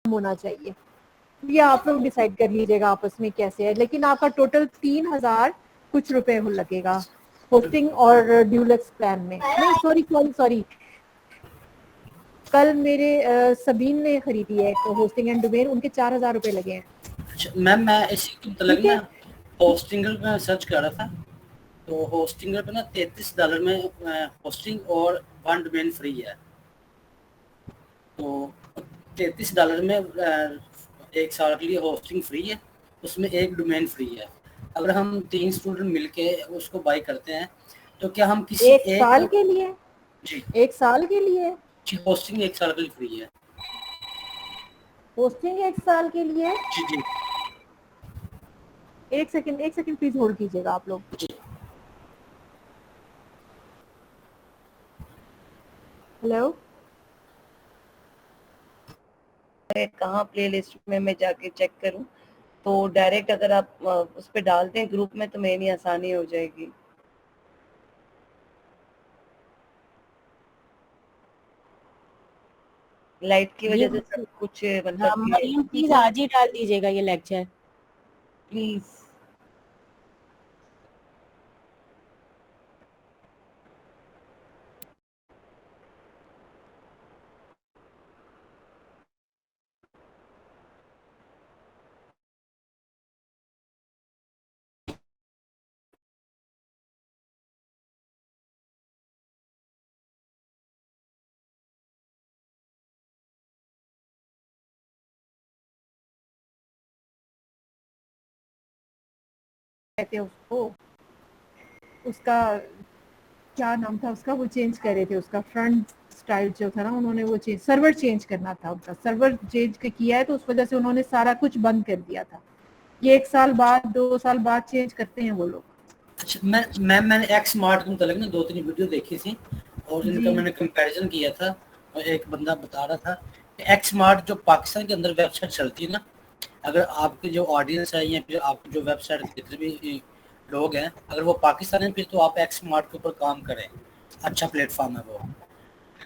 होना चाहिए। ये आप लोग डिसाइड कर लीजिएगा आपस में कैसे है, लेकिन आपका टोटल 3000 कुछ रुपए लगेगा होस्टिंग और ड्यूलक्स प्लान में। नहीं, सॉरी, कल मेरे सबीन ने खरीदी है होस्टिंग एंड डोमेन, उनके 4000 रुपए लगे हैं। अच्छा मैम, मैं इसी के मतलब ना होस्टिंगर में सर्च कर रहा था, तो होस्टिंगर पे ना $33 में होस्टिंग और 1 डोमेन फ्री है। तो $33 में 1 साल के लिए होस्टिंग फ्री है, उसमें 1 डोमेन फ्री है। अगर हम 3 स्टूडेंट मिलके उसको बाय करते हैं, तो क्या हम किसी एक साल के लिए? जी, 1 साल के लिए जी होस्टिंग 1 साल के लिए फ्री है। होस्टिंग 1 साल के लिए। जी जी एक सेकंड प्लीज होल्ड कीजिएगा आप लोग। जी। हेलो, कहाँ प्लेलिस्ट में मैं जाके चेक करूं? तो डायरेक्ट अगर आप उस पे डाल दें ग्रुप में तो मेरी आसानी हो जाएगी। लाइट की ये वजह से सब कुछ मतलब हाँ मरियम प्लीज आज ही डाल दीजिएगा ये लेक्चर। प्लीज। कहते हैं उसको, उसका क्या नाम था उसका, वो चेंज कर रहे थे उसका फ्रंट स्टाइल जो था ना, उन्होंने वो चेंज, सर्वर चेंज करना था उनका, सर्वर चेंज किया है तो उस वजह से उन्होंने सारा कुछ बंद कर दिया था। ये 1 साल बाद 2 साल बाद चेंज करते हैं वो लोग। अच्छा मैंने एक्स स्मार्ट के मुतालिक ना 2-3 वीडियो देखी थी और इनका जी मैंने कंपैरिजन किया था और एक बंदा बता रहा था कि एक्स स्मार्ट जो पाकिस्तान के अंदर वेबसाइट चलती है ना, अगर आपकी जो ऑडियंस है या फिर आपकी जो वेबसाइट के जितने भी लोग हैं अगर वो पाकिस्तान है फिर तो आप एक्स स्मार्ट के ऊपर काम करें, अच्छा प्लेटफॉर्म है वो।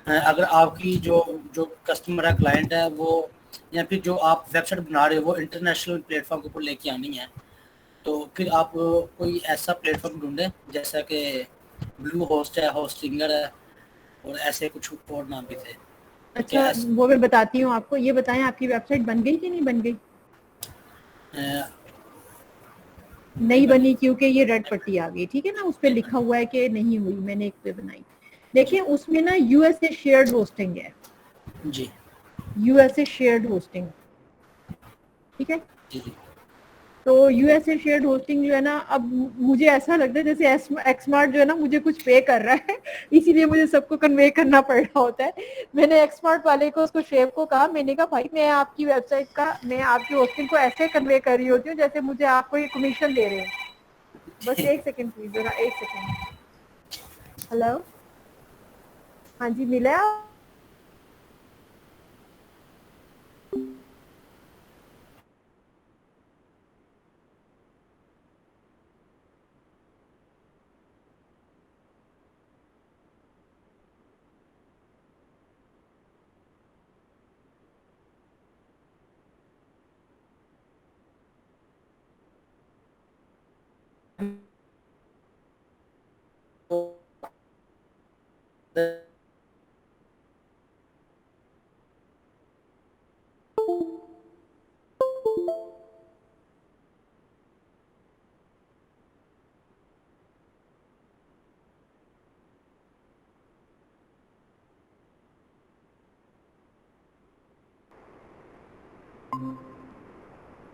अगर आपकी जो जो कस्टमर है क्लाइंट है वो या फिर जो आप वेबसाइट बना रहे हो वो इंटरनेशनल प्लेटफॉर्म के ऊपर लेके आनी है तो फिर आप कोई ऐसा प्लेटफॉर्म ढूंढें जैसा कि ब्लू होस्ट है, होस्टिंगर है और ऐसे कुछ और नाम भी थे। तो क्या अच्छा, वो मैं बताती हूँ आपको। ये बताएं आपकी वेबसाइट बन गई कि नहीं बन गई? नहीं बनी क्योंकि ये रेड पट्टी आ गई, ठीक है ना, उस पे लिखा हुआ है कि नहीं हुई, मैंने एक पे बनाई। देखिए उसमें ना यूएसए शेयर्ड होस्टिंग है, जी यूएसए शेयर्ड होस्टिंग, ठीक है। जी जी तो यूएसए शेयर्ड होस्टिंग जो है ना, अब मुझे ऐसा लगता है जैसे एक्समार्ट जो है ना मुझे कुछ पे कर रहा है इसीलिए मुझे सबको कन्वे करना पड़ रहा होता है। मैंने एक्समार्ट वाले को, उसको शेफ को कहा, मैंने कहा भाई मैं आपकी वेबसाइट का, मैं आपकी होस्टिंग को ऐसे कन्वे कर रही होती हूँ जैसे मुझे आपको ये कमीशन दे रहे हैं। बस एक सेकंड प्लीज, जरा एक सेकंड। हेलो, हाँ जी, मिला?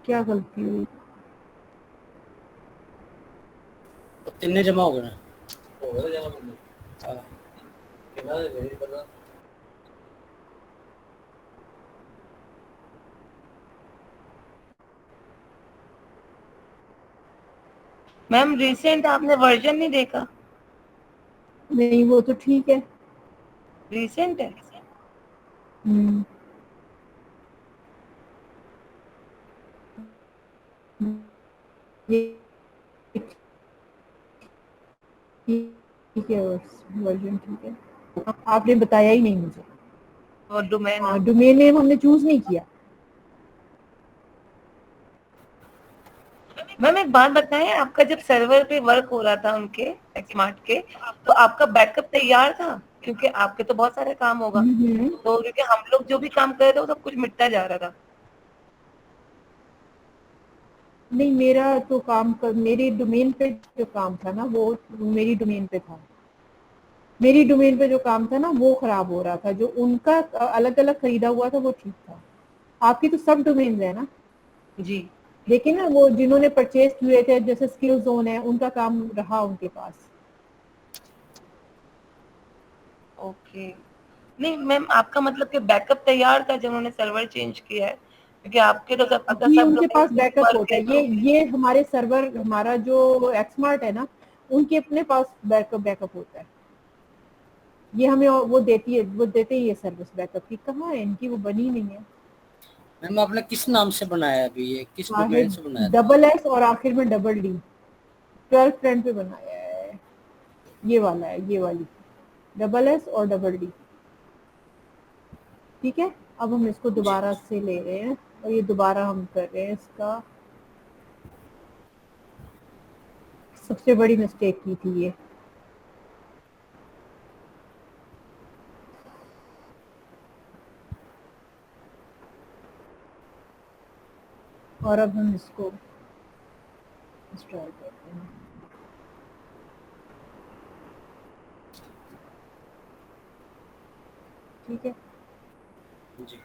क्या गलती हुई? तीन जमा हो गए ना हो गया जमा हाँ मैम रिसेंट आपने वर्जन नहीं देखा? नहीं वो तो ठीक है। रिसेंट है। हम्म, ये ठीक है, वर्जन ठीक है। आपने बताया ही नहीं मुझे। और डोमेन हाँ, डोमेन नेम हमने चूज नहीं किया। मैम एक बात बताएं, आपका जब सर्वर पे वर्क हो रहा था उनके स्मार्ट के, तो आपका बैकअप तैयार था? क्योंकि आपके तो बहुत सारे काम होगा, तो क्योंकि हम लोग जो भी काम कर रहे थे वो सब कुछ मिटता जा रहा था। नहीं, मेरा तो काम कर, मेरी डोमेन पे जो काम था ना वो मेरी डोमेन पे था। मेरी डोमेन पे जो काम था ना वो खराब हो रहा था, जो उनका अलग अलग खरीदा हुआ था वो ठीक था। आपकी तो सब डोमेन है ना। जी देखिए ना, वो जिन्होंने परचेज किए थे जैसे स्किल जोन है, उनका काम रहा उनके पास। ओके। नहीं मैम, आपका मतलब कि बैकअप तैयार था जब उन्होंने सर्वर चेंज किया है, क्योंकि आपके तो अगर ये सब उनके लोग पास बैकअप work होता है, है ये हमारे सर्वर, हमारा जो एक्समार्ट है ना, उनके अपने पास बैकअप होता है। ये हमें वो देती है, वो देते ही है सर्विस बैकअप की। कहाँ है इनकी, वो बनी नहीं है। मैम आपने किस नाम से बनाया है अभी, ये किस डोमेन से बनाया था? डबल एस और आखिर में डबल डी, 12 फ्रेंड पे बनाया है। ये वाला है, ये वाली डबल एस और डबल डी। ठीक है, अब हम इसको दोबारा से ले रहे हैं और ये दोबारा हम कर रहे हैं। इसका सबसे बड़ी मिस्टेक की थी ये। और अब हम इसको इंस्टॉल करते हैं। ठीक है, जी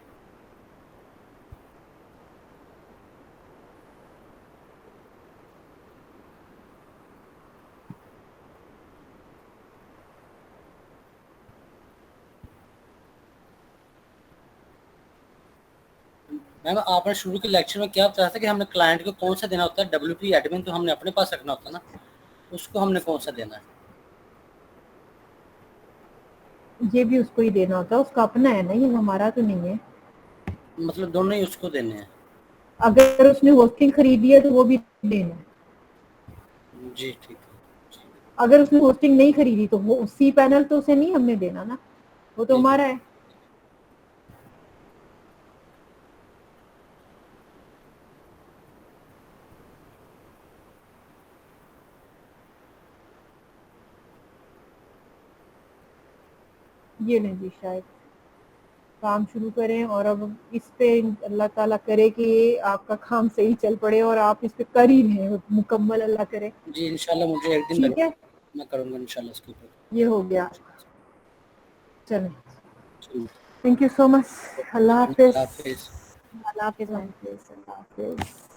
मैम, आपने शुरू के लेक्चर में क्या बताया था कि हमने क्लाइंट को कौन सा देना होता है? WP एडमिन तो हमने अपने पास रखना होता है ना, उसको हमने कौन सा देना है? ये भी उसको ही देना होता है, उसका अपना है ना, ये हमारा तो नहीं है। मतलब दोनों ही उसको देने हैं? अगर उसने होस्टिंग खरीदी है तो वो भी देना है। जी ठीक है। अगर उसने होस्टिंग नहीं खरीदी तो वो सी पैनल तो उसे नहीं हमने देना ना, वो तो हमारा है। ये नहीं जी, शायद काम शुरू करें और अब इस पे अल्लाह ताला करे कि आपका काम सही चल पड़े और आप इस पे कर ही रहे हो मुकम्मल, अल्लाह करे। जी इंशाल्लाह, मुझे एक दिन ठीक है, मैं करूँगा इंशाल्लाह इसके ऊपर। ये हो गया। चलें, थैंक यू सो मच। अल्लाह हाफिज। हाफिज़। अल्लाह हाफिज।